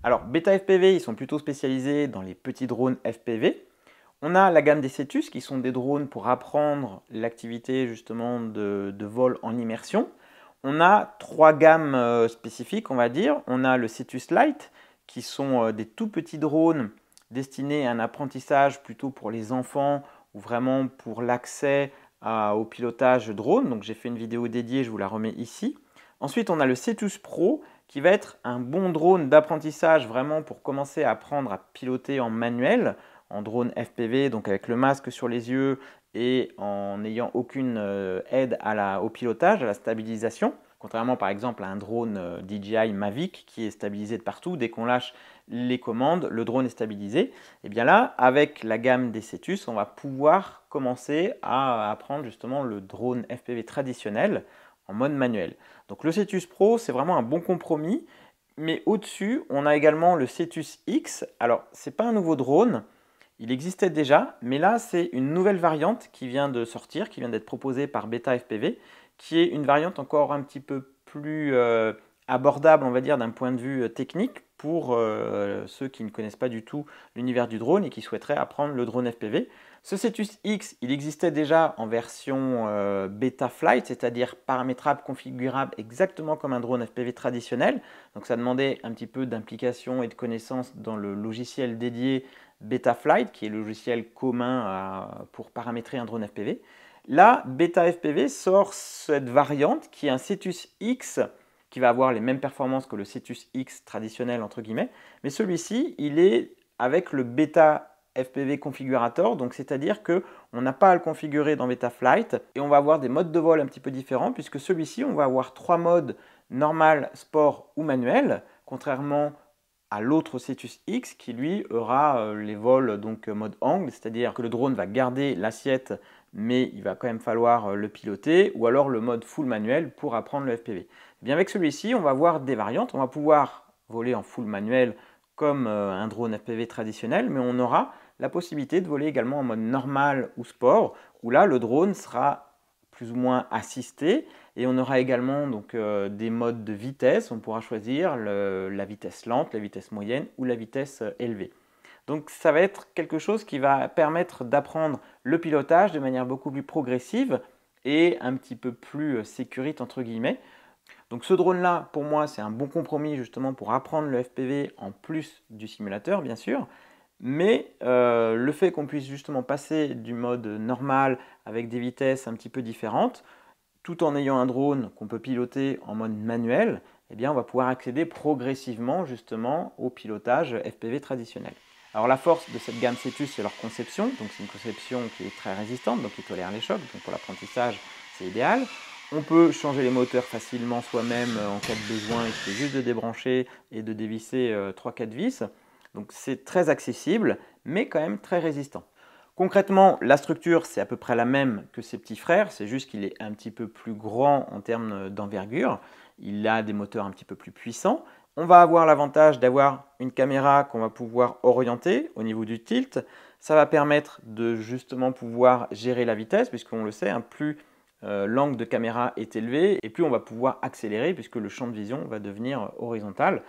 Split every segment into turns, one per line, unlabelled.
Alors, Beta FPV, ils sont plutôt spécialisés dans les petits drones FPV. On a la gamme des Cetus, qui sont des drones pour apprendre l'activité justement de vol en immersion. On a trois gammes spécifiques, on va dire. On a le Cetus Lite, qui sont des tout petits drones destinés à un apprentissage plutôt pour les enfants ou vraiment pour l'accès au pilotage drone. Donc j'ai fait une vidéo dédiée, je vous la remets ici. Ensuite, on a le Cetus Pro, qui va être un bon drone d'apprentissage vraiment pour commencer à apprendre à piloter en manuel, en drone FPV, donc avec le masque sur les yeux et en n'ayant aucune aide au pilotage, à la stabilisation. Contrairement par exemple à un drone DJI Mavic qui est stabilisé de partout, dès qu'on lâche les commandes, le drone est stabilisé. Et bien là, avec la gamme des Cetus, on va pouvoir commencer à apprendre justement le drone FPV traditionnel en mode manuel. Donc le Cetus Pro, c'est vraiment un bon compromis. Mais au-dessus, on a également le Cetus X. Alors, ce n'est pas un nouveau drone, il existait déjà, mais là, c'est une nouvelle variante qui vient de sortir, qui vient d'être proposée par Beta FPV, qui est une variante encore un petit peu plus abordable, on va dire, d'un point de vue technique pour ceux qui ne connaissent pas du tout l'univers du drone et qui souhaiteraient apprendre le drone FPV. Ce Cetus X, il existait déjà en version Beta Flight, c'est-à-dire paramétrable, configurable exactement comme un drone FPV traditionnel. Donc ça demandait un petit peu d'implication et de connaissance dans le logiciel dédié Betaflight, qui est le logiciel commun pour paramétrer un drone FPV. Là, Beta FPV sort cette variante qui est un Cetus X qui va avoir les mêmes performances que le Cetus X traditionnel entre guillemets, mais celui-ci, il est avec le Beta FPV configurator, donc c'est-à-dire qu'on n'a pas à le configurer dans Betaflight et on va avoir des modes de vol un petit peu différents puisque celui-ci, on va avoir trois modes normal, sport ou manuel, contrairement à l'autre Cetus X qui lui aura les vols donc mode angle, c'est-à-dire que le drone va garder l'assiette mais il va quand même falloir le piloter, ou alors le mode full manuel pour apprendre le FPV. Et bien avec celui-ci, on va avoir des variantes, on va pouvoir voler en full manuel comme un drone FPV traditionnel, mais on aura la possibilité de voler également en mode normal ou sport, où là le drone sera plus ou moins assisté. Et on aura également donc, des modes de vitesse. On pourra choisir la vitesse lente, la vitesse moyenne ou la vitesse élevée. Donc ça va être quelque chose qui va permettre d'apprendre le pilotage de manière beaucoup plus progressive et un petit peu plus sécurite entre guillemets. Donc ce drone-là, pour moi, c'est un bon compromis justement pour apprendre le FPV en plus du simulateur, bien sûr. Mais le fait qu'on puisse justement passer du mode normal avec des vitesses un petit peu différentes, tout en ayant un drone qu'on peut piloter en mode manuel, eh bien on va pouvoir accéder progressivement justement au pilotage FPV traditionnel. Alors la force de cette gamme Cetus, c'est leur conception, donc c'est une conception qui est très résistante, donc qui tolère les chocs, donc pour l'apprentissage c'est idéal. On peut changer les moteurs facilement soi-même en cas de besoin, il suffit juste de débrancher et de dévisser 3-4 vis. Donc c'est très accessible, mais quand même très résistant. Concrètement, la structure, c'est à peu près la même que ses petits frères, c'est juste qu'il est un petit peu plus grand en termes d'envergure. Il a des moteurs un petit peu plus puissants. On va avoir l'avantage d'avoir une caméra qu'on va pouvoir orienter au niveau du tilt. Ça va permettre de justement pouvoir gérer la vitesse, puisqu'on le sait, plus l'angle de caméra est élevé et plus on va pouvoir accélérer, puisque le champ de vision va devenir horizontal.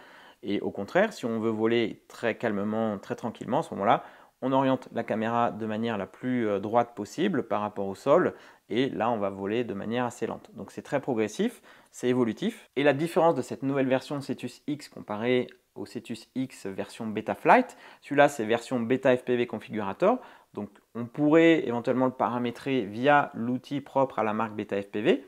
Et au contraire, si on veut voler très calmement, très tranquillement, à ce moment-là, on oriente la caméra de manière la plus droite possible par rapport au sol et là on va voler de manière assez lente. Donc c'est très progressif, c'est évolutif. Et la différence de cette nouvelle version Cetus X comparée au Cetus X version Beta Flight, celui-là c'est version Beta FPV Configurator, donc on pourrait éventuellement le paramétrer via l'outil propre à la marque Beta FPV,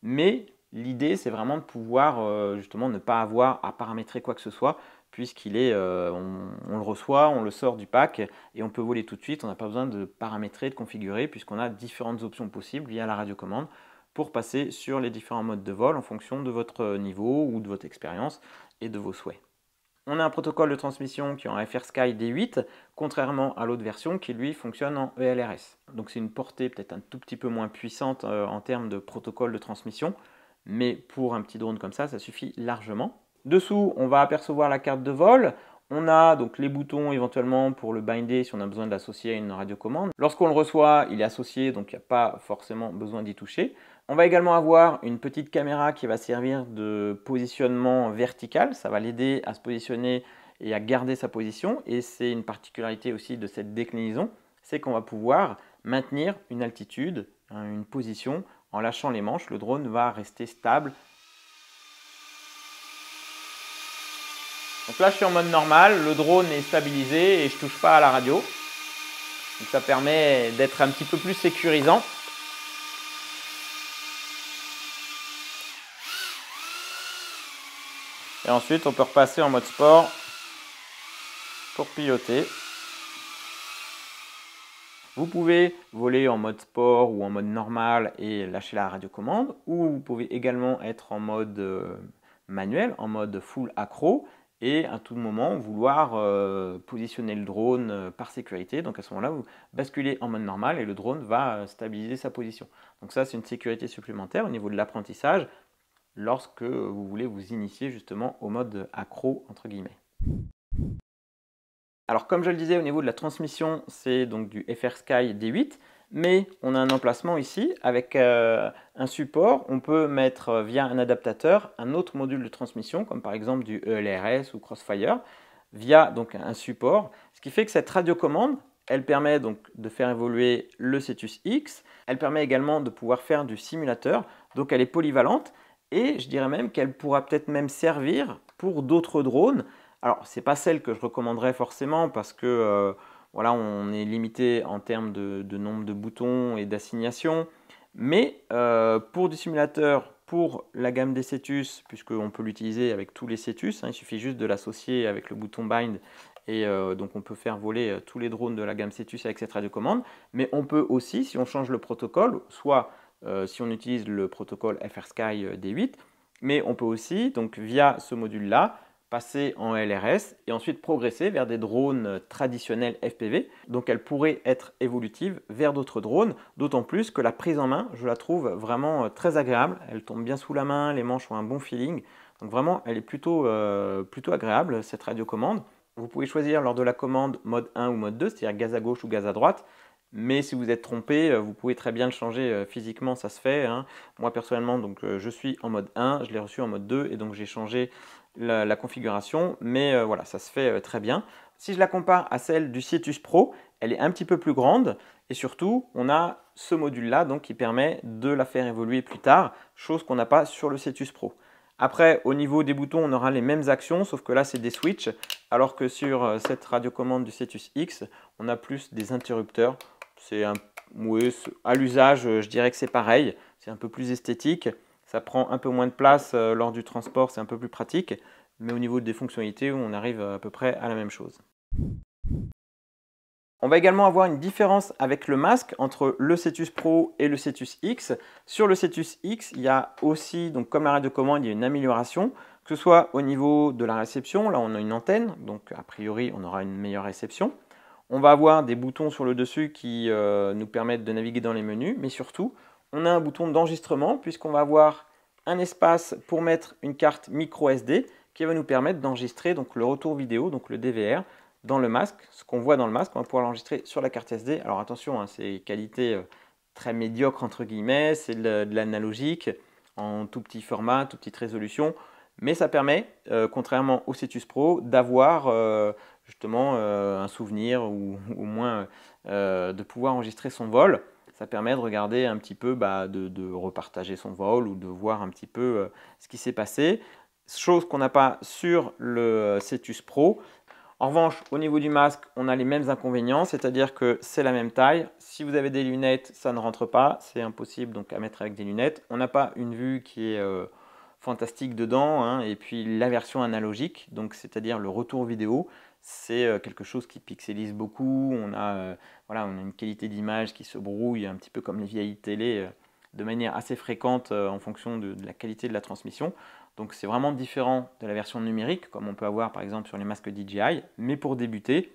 mais l'idée c'est vraiment de pouvoir justement ne pas avoir à paramétrer quoi que ce soit, puisqu'il est, on le reçoit, on le sort du pack et on peut voler tout de suite. On n'a pas besoin de paramétrer, de configurer, puisqu'on a différentes options possibles via la radiocommande pour passer sur les différents modes de vol en fonction de votre niveau ou de votre expérience et de vos souhaits. On a un protocole de transmission qui est en FrSky D8, contrairement à l'autre version qui lui fonctionne en ELRS. Donc c'est une portée peut-être un tout petit peu moins puissante en termes de protocole de transmission, mais pour un petit drone comme ça suffit largement. Dessous, on va apercevoir la carte de vol. On a donc les boutons éventuellement pour le binder si on a besoin de l'associer à une radiocommande. Lorsqu'on le reçoit, il est associé, donc il n'y a pas forcément besoin d'y toucher. On va également avoir une petite caméra qui va servir de positionnement vertical. Ça va l'aider à se positionner et à garder sa position. Et c'est une particularité aussi de cette déclinaison, c'est qu'on va pouvoir maintenir une altitude, une position en lâchant les manches. Le drone va rester stable. Donc là, je suis en mode normal, le drone est stabilisé et je ne touche pas à la radio. Donc ça permet d'être un petit peu plus sécurisant. Et ensuite, on peut repasser en mode sport pour piloter. Vous pouvez voler en mode sport ou en mode normal et lâcher la radiocommande, ou vous pouvez également être en mode manuel, en mode full accro, et à tout moment vouloir positionner le drone par sécurité. Donc à ce moment-là, vous basculez en mode normal et le drone va stabiliser sa position. Donc ça, c'est une sécurité supplémentaire au niveau de l'apprentissage lorsque vous voulez vous initier justement au mode accro entre guillemets. Alors comme je le disais, au niveau de la transmission, c'est donc du FrSky D8, mais on a un emplacement ici avec un support. On peut mettre via un adaptateur un autre module de transmission, comme par exemple du ELRS ou Crossfire, via donc un support. Ce qui fait que cette radiocommande, elle permet donc de faire évoluer le Cetus X. Elle permet également de pouvoir faire du simulateur, donc elle est polyvalente. Et je dirais même qu'elle pourra peut-être même servir pour d'autres drones. Alors, ce n'est pas celle que je recommanderais forcément parce que voilà, on est limité en termes de nombre de boutons et d'assignation. Mais pour du simulateur, pour la gamme des Cetus, puisqu'on peut l'utiliser avec tous les Cetus, il suffit juste de l'associer avec le bouton Bind et donc on peut faire voler tous les drones de la gamme Cetus avec cette radiocommande. Mais on peut aussi, si on change le protocole, soit si on utilise le protocole FrSky D8, mais on peut aussi, donc via ce module-là, passer en LRS et ensuite progresser vers des drones traditionnels FPV. Donc elle pourrait être évolutive vers d'autres drones, d'autant plus que la prise en main, je la trouve vraiment très agréable. Elle tombe bien sous la main, les manches ont un bon feeling. Donc vraiment, elle est plutôt agréable, cette radiocommande. Vous pouvez choisir lors de la commande mode 1 ou mode 2, c'est-à-dire gaz à gauche ou gaz à droite. Mais si vous êtes trompé, vous pouvez très bien le changer physiquement, ça se fait. Moi personnellement, donc, je suis en mode 1, je l'ai reçu en mode 2 et donc j'ai changé la configuration. Mais voilà, ça se fait très bien. Si je la compare à celle du Cetus Pro, elle est un petit peu plus grande et surtout, on a ce module-là donc, qui permet de la faire évoluer plus tard, chose qu'on n'a pas sur le Cetus Pro. Après, au niveau des boutons, on aura les mêmes actions, sauf que là, c'est des switches, alors que sur cette radiocommande du Cetus X, on a plus des interrupteurs. Oui, à l'usage, je dirais que c'est pareil. C'est un peu plus esthétique. Ça prend un peu moins de place lors du transport, c'est un peu plus pratique. Mais au niveau des fonctionnalités, on arrive à peu près à la même chose. On va également avoir une différence avec le masque entre le Cetus Pro et le Cetus X. Sur le Cetus X, il y a aussi, donc comme la radiocommande, il y a une amélioration, que ce soit au niveau de la réception. Là, on a une antenne, donc a priori, on aura une meilleure réception. On va avoir des boutons sur le dessus qui nous permettent de naviguer dans les menus, mais surtout, on a un bouton d'enregistrement puisqu'on va avoir un espace pour mettre une carte micro SD qui va nous permettre d'enregistrer donc le retour vidéo, donc le DVR, dans le masque. Ce qu'on voit dans le masque, on va pouvoir l'enregistrer sur la carte SD. Alors attention, c'est qualité très médiocre entre guillemets, c'est de l'analogique en tout petit format, toute petite résolution, mais ça permet, contrairement au Cetus Pro, d'avoir justement un souvenir ou au moins de pouvoir enregistrer son vol. Ça permet de regarder un petit peu, de repartager son vol ou de voir un petit peu ce qui s'est passé. Chose qu'on n'a pas sur le Cetus Pro. En revanche, au niveau du masque, on a les mêmes inconvénients, c'est-à-dire que c'est la même taille. Si vous avez des lunettes, ça ne rentre pas. C'est impossible donc à mettre avec des lunettes. On n'a pas une vue qui est fantastique dedans. Et puis la version analogique, donc c'est-à-dire le retour vidéo, c'est quelque chose qui pixelise beaucoup. On a une qualité d'image qui se brouille, un petit peu comme les vieilles télé, de manière assez fréquente en fonction de la qualité de la transmission. Donc c'est vraiment différent de la version numérique, comme on peut avoir par exemple sur les masques DJI. Mais pour débuter,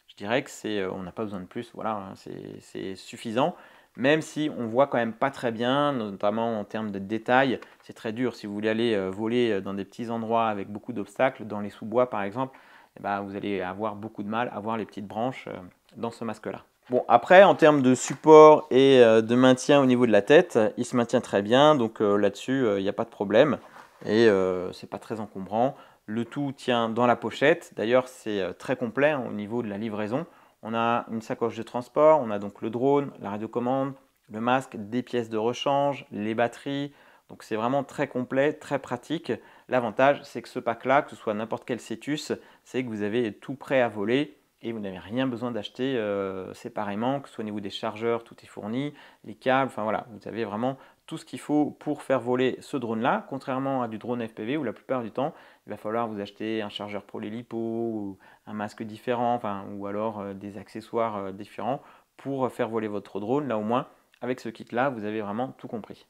je dirais que on n'a pas besoin de plus. Voilà, c'est suffisant. Même si on voit quand même pas très bien, notamment en termes de détails. C'est très dur si vous voulez aller voler dans des petits endroits avec beaucoup d'obstacles, dans les sous-bois par exemple. Vous allez avoir beaucoup de mal à voir les petites branches dans ce masque-là. Bon, après, en termes de support et de maintien au niveau de la tête, il se maintient très bien. Donc là-dessus, il n'y a pas de problème. Et c'est pas très encombrant. Le tout tient dans la pochette. D'ailleurs, c'est très complet hein, au niveau de la livraison. On a une sacoche de transport, on a donc le drone, la radiocommande, le masque, des pièces de rechange, les batteries. Donc c'est vraiment très complet, très pratique. L'avantage, c'est que ce pack-là, que ce soit n'importe quel Cetus, c'est que vous avez tout prêt à voler et vous n'avez rien besoin d'acheter séparément, que ce soit au niveau des chargeurs, tout est fourni, les câbles, enfin voilà, vous avez vraiment tout ce qu'il faut pour faire voler ce drone-là, contrairement à du drone FPV où la plupart du temps, il va falloir vous acheter un chargeur pour les lipos, ou un masque différent, enfin, ou alors des accessoires différents pour faire voler votre drone. Là au moins, avec ce kit-là, vous avez vraiment tout compris.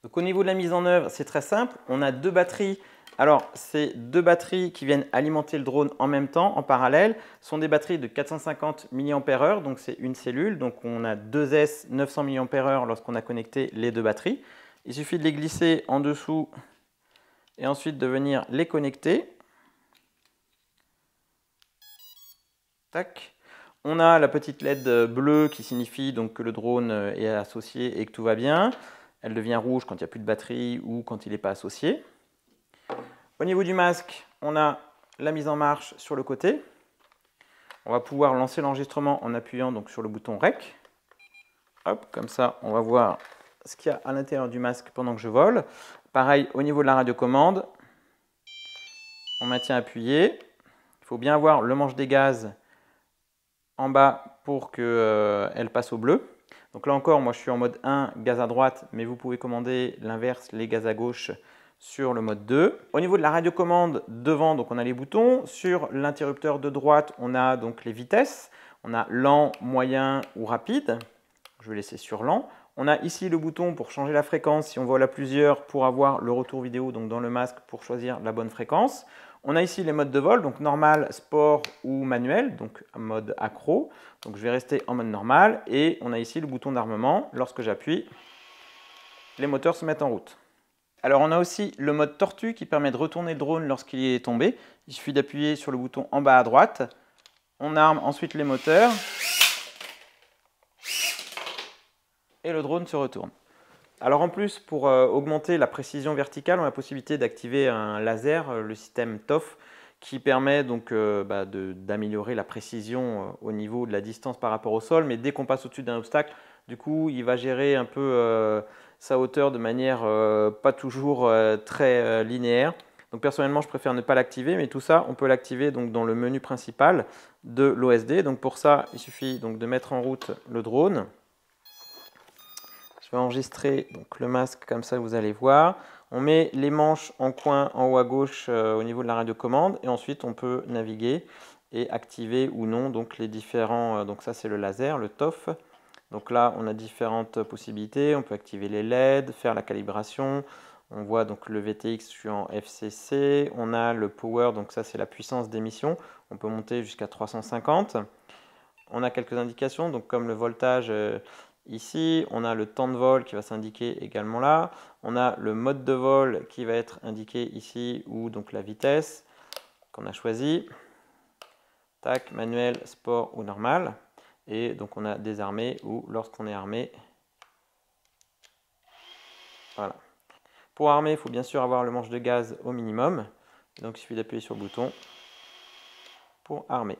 Donc au niveau de la mise en œuvre, c'est très simple. On a deux batteries. Alors, c'est deux batteries qui viennent alimenter le drone en même temps, en parallèle. Ce sont des batteries de 450 mAh, donc c'est une cellule. Donc on a 2S 900 mAh lorsqu'on a connecté les deux batteries. Il suffit de les glisser en dessous et ensuite de venir les connecter. Tac. On a la petite LED bleue qui signifie donc que le drone est associé et que tout va bien. Elle devient rouge quand il n'y a plus de batterie ou quand il n'est pas associé. Au niveau du masque, on a la mise en marche sur le côté. On va pouvoir lancer l'enregistrement en appuyant donc sur le bouton REC. Hop, comme ça, on va voir ce qu'il y a à l'intérieur du masque pendant que je vole. Pareil, au niveau de la radiocommande, on maintient appuyé. Il faut bien avoir le manche des gaz en bas pour qu'elle passe au bleu. Donc là encore, moi je suis en mode 1, gaz à droite, mais vous pouvez commander l'inverse, les gaz à gauche sur le mode 2. Au niveau de la radiocommande, devant, donc on a les boutons. Sur l'interrupteur de droite, on a donc les vitesses. On a lent, moyen ou rapide. Je vais laisser sur lent. On a ici le bouton pour changer la fréquence si on vole à plusieurs pour avoir le retour vidéo donc dans le masque pour choisir la bonne fréquence. On a ici les modes de vol, donc normal, sport ou manuel, donc mode accro. Donc je vais rester en mode normal et on a ici le bouton d'armement. Lorsque j'appuie, les moteurs se mettent en route. Alors on a aussi le mode tortue qui permet de retourner le drone lorsqu'il est tombé. Il suffit d'appuyer sur le bouton en bas à droite. On arme ensuite les moteurs et le drone se retourne. Alors en plus, pour augmenter la précision verticale, on a la possibilité d'activer un laser, le système TOF, qui permet donc d'améliorer la précision au niveau de la distance par rapport au sol. Mais dès qu'on passe au-dessus d'un obstacle, du coup, il va gérer un peu sa hauteur de manière pas toujours très linéaire. Donc personnellement, je préfère ne pas l'activer, mais tout ça, on peut l'activer donc dans le menu principal de l'OSD. Donc pour ça, il suffit donc de mettre en route le drone. Je vais enregistrer donc le masque comme ça, vous allez voir. On met les manches en coin en haut à gauche au niveau de la radiocommande et ensuite on peut naviguer et activer ou non donc les différents. Donc ça c'est le laser, le TOF. Donc là on a différentes possibilités. On peut activer les LED, faire la calibration. On voit donc le VTX, je suis en FCC. On a le power, donc ça c'est la puissance d'émission. On peut monter jusqu'à 350. On a quelques indications, donc comme le voltage. Ici, on a le temps de vol qui va s'indiquer également là. On a le mode de vol qui va être indiqué ici ou donc la vitesse qu'on a choisi. Tac, manuel, sport ou normal. Et donc on a désarmé ou lorsqu'on est armé. Voilà. Pour armer, il faut bien sûr avoir le manche de gaz au minimum. Donc il suffit d'appuyer sur le bouton pour armer.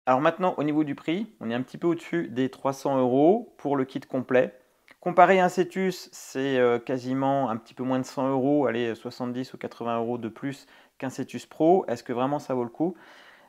Alors maintenant, au niveau du prix, on est un petit peu au-dessus des 300 € pour le kit complet. Comparé à un Cetus, c'est quasiment un petit peu moins de 100 €, allez, 70 ou 80 € de plus qu'un Cetus Pro. Est-ce que vraiment ça vaut le coup?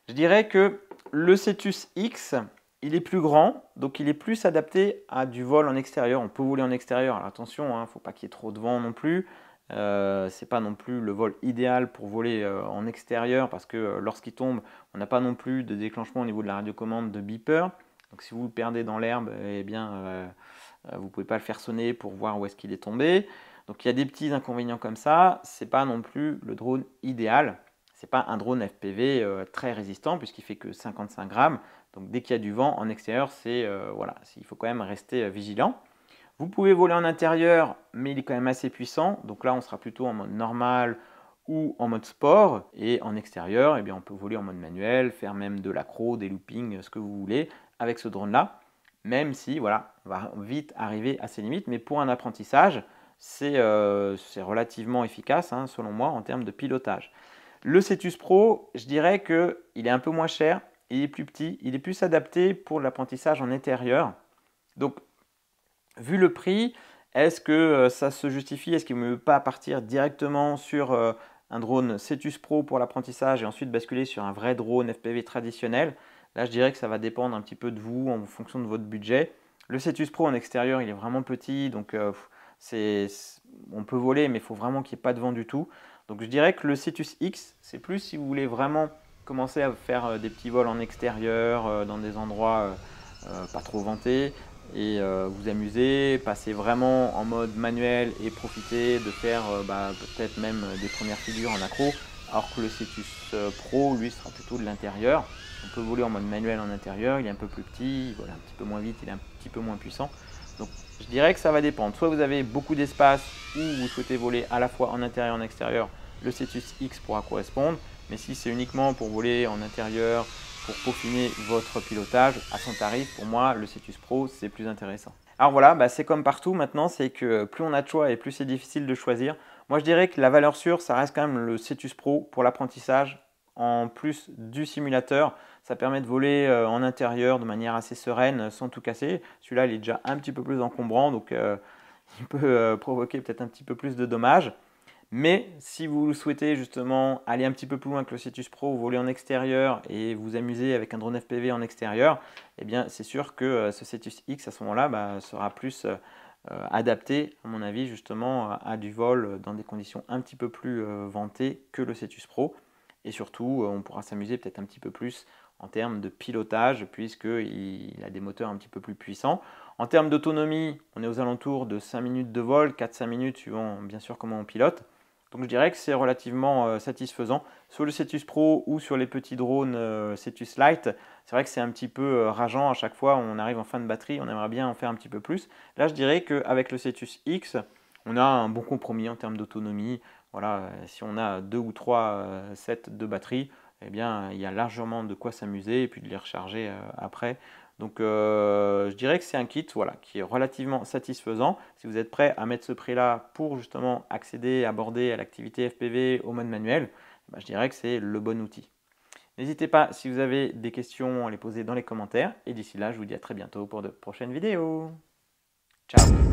Je dirais que le Cetus X, il est plus grand, donc il est plus adapté à du vol en extérieur. On peut voler en extérieur, alors attention, il ne faut pas qu'il y ait trop de vent non plus. C'est pas non plus le vol idéal pour voler en extérieur parce que lorsqu'il tombe, on n'a pas non plus de déclenchement au niveau de la radiocommande de beeper. Donc si vous le perdez dans l'herbe, eh bien vous ne pouvez pas le faire sonner pour voir où est-ce qu'il est tombé. Donc il y a des petits inconvénients comme ça. C'est pas non plus le drone idéal. C'est pas un drone FPV très résistant puisqu'il fait que 55 grammes. Donc dès qu'il y a du vent en extérieur, voilà, il faut quand même rester vigilant. Vous pouvez voler en intérieur, mais il est quand même assez puissant. Donc là, on sera plutôt en mode normal ou en mode sport. Et en extérieur, eh bien, on peut voler en mode manuel, faire même de l'accro, des loopings, ce que vous voulez avec ce drone-là. Même si, voilà, on va vite arriver à ses limites. Mais pour un apprentissage, c'est relativement efficace, hein, selon moi, en termes de pilotage. Le Cetus Pro, je dirais qu'il est un peu moins cher, il est plus petit, il est plus adapté pour l'apprentissage en intérieur. Donc, vu le prix, est-ce que ça se justifie? Est-ce qu'il ne veut pas partir directement sur un drone Cetus Pro pour l'apprentissage et ensuite basculer sur un vrai drone FPV traditionnel? Là, je dirais que ça va dépendre un petit peu de vous en fonction de votre budget. Le Cetus Pro en extérieur, il est vraiment petit, donc on peut voler, mais il faut vraiment qu'il n'y ait pas de vent du tout. Donc je dirais que le Cetus X, c'est plus si vous voulez vraiment commencer à faire des petits vols en extérieur, dans des endroits pas trop ventés, et vous amuser, passer vraiment en mode manuel et profiter de faire peut-être même des premières figures en accro, alors que le Cetus Pro, lui, sera plutôt de l'intérieur. On peut voler en mode manuel en intérieur, il est un peu plus petit, il vole un petit peu moins vite, il est un petit peu moins puissant. Donc je dirais que ça va dépendre. Soit vous avez beaucoup d'espace ou vous souhaitez voler à la fois en intérieur et en extérieur, le Cetus X pourra correspondre. Mais si c'est uniquement pour voler en intérieur, pour peaufiner votre pilotage à son tarif, pour moi, le Cetus Pro, c'est plus intéressant. Alors voilà, c'est comme partout maintenant, c'est que plus on a de choix et plus c'est difficile de choisir. Moi, je dirais que la valeur sûre, ça reste quand même le Cetus Pro pour l'apprentissage. En plus du simulateur, ça permet de voler en intérieur de manière assez sereine, sans tout casser. Celui-là, il est déjà un petit peu plus encombrant, donc il peut provoquer peut-être un petit peu plus de dommages. Mais si vous souhaitez justement aller un petit peu plus loin que le Cetus Pro, voler en extérieur et vous amuser avec un drone FPV en extérieur, eh bien c'est sûr que ce Cetus X à ce moment-là sera plus adapté, à mon avis, justement à du vol dans des conditions un petit peu plus ventées que le Cetus Pro. Et surtout, on pourra s'amuser peut-être un petit peu plus en termes de pilotage, puisqu'il a des moteurs un petit peu plus puissants. En termes d'autonomie, on est aux alentours de 5 minutes de vol, 4-5 minutes suivant bien sûr comment on pilote. Donc je dirais que c'est relativement satisfaisant. Sur le Cetus Pro ou sur les petits drones Cetus Lite, c'est vrai que c'est un petit peu rageant à chaque fois. On arrive en fin de batterie, on aimerait bien en faire un petit peu plus. Là, je dirais qu'avec le Cetus X, on a un bon compromis en termes d'autonomie. Voilà, si on a 2 ou 3 sets de batterie, eh bien, il y a largement de quoi s'amuser et puis de les recharger après. Donc je dirais que c'est un kit voilà, qui est relativement satisfaisant. Si vous êtes prêt à mettre ce prix-là pour justement accéder, aborder à l'activité FPV au mode manuel, je dirais que c'est le bon outil. N'hésitez pas, si vous avez des questions, à les poser dans les commentaires. Et d'ici là, je vous dis à très bientôt pour de prochaines vidéos. Ciao!